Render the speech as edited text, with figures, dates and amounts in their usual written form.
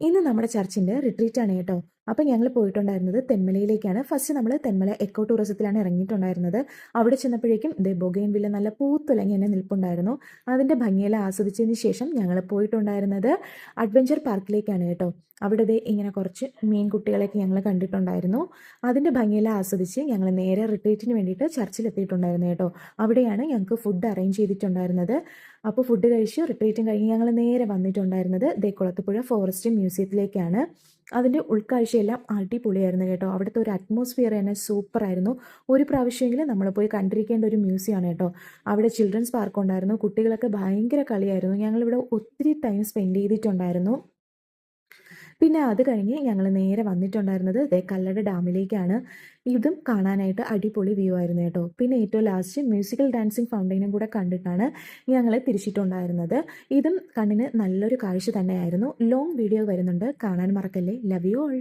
ഇന്ന് നമ്മുടെ ചർച്ചിന്റെ റിട്രീറ്റ് ആണ് കേട്ടോ. അപ്പൊ ഞങ്ങൾ പോയിട്ടുണ്ടായിരുന്നത് തെന്മലയിലേക്കാണ്. ഫസ്റ്റ് നമ്മൾ തെന്മല എക്കോ ടൂറിസത്തിലാണ് ഇറങ്ങിയിട്ടുണ്ടായിരുന്നത്. അവിടെ ചെന്നപ്പോഴേക്കും ബൊഗെയിൻ വില്ല നല്ല പൂത്തുലങ്ങി തന്നെ നിൽപ്പുണ്ടായിരുന്നു. അതിന്റെ ഭംഗിയെല്ലാം ആസ്വദിച്ചതിന് ശേഷം ഞങ്ങൾ പോയിട്ടുണ്ടായിരുന്നത് അഡ്വഞ്ചർ പാർക്കിലേക്കാണ് കേട്ടോ. അവിടെ ഇങ്ങനെ കുറച്ച് മീൻകുട്ടികളെയൊക്കെ ഞങ്ങൾ കണ്ടിട്ടുണ്ടായിരുന്നു. അതിന്റെ ഭംഗിയെല്ലാം ആസ്വദിച്ച് ഞങ്ങൾ നേരെ റിട്രീറ്റിന് വേണ്ടിയിട്ട് ചർച്ചിലെത്തിയിട്ടുണ്ടായിരുന്നു കേട്ടോ. അവിടെയാണ് ഞങ്ങൾക്ക് ഫുഡ് അറേഞ്ച് ചെയ്തിട്ടുണ്ടായിരുന്നത്. അപ്പോൾ ഫുഡ് കഴിച്ച് റിട്രീറ്റും കഴിഞ്ഞ് ഞങ്ങൾ നേരെ വന്നിട്ടുണ്ടായിരുന്നത് കുളത്തുപുഴ ഫോറസ്റ്റ് മ്യൂസിയത്തിലേക്കാണ്. അതിൻ്റെ ഉൾക്കാഴ്ചയെല്ലാം അടിപൊളിയായിരുന്നു കേട്ടോ. അവിടുത്തെ ഒരു അറ്റ്മോസ്ഫിയർ തന്നെ സൂപ്പറായിരുന്നു. ഒരു പ്രാവശ്യമെങ്കിലും നമ്മൾ പോയി കണ്ടിരിക്കേണ്ട ഒരു മ്യൂസിയമാണ് കേട്ടോ. അവിടെ ചിൽഡ്രൻസ് പാർക്ക് ഉണ്ടായിരുന്നു. കുട്ടികളൊക്കെ ഭയങ്കര കളിയായിരുന്നു. ഞങ്ങളിവിടെ ഒത്തിരി ടൈം സ്പെൻഡ് ചെയ്തിട്ടുണ്ടായിരുന്നു. പിന്നെ അത് കഴിഞ്ഞ് ഞങ്ങൾ നേരെ വന്നിട്ടുണ്ടായിരുന്നത് കല്ലട ഡാമിലേക്കാണ്. ഇതും കാണാനായിട്ട് അടിപൊളി വ്യൂ ആയിരുന്നു കേട്ടോ. പിന്നെ ഏറ്റവും ലാസ്റ്റ് മ്യൂസിക്കൽ ഡാൻസിങ് ഫൗണ്ടൈനും കൂടെ കണ്ടിട്ടാണ് ഞങ്ങൾ തിരിച്ചിട്ടുണ്ടായിരുന്നത്. ഇതും കണ്ണിന് നല്ലൊരു കാഴ്ച തന്നെയായിരുന്നു. ലോങ് വീഡിയോ വരുന്നുണ്ട്, കാണാൻ മറക്കല്ലേ. Love you all.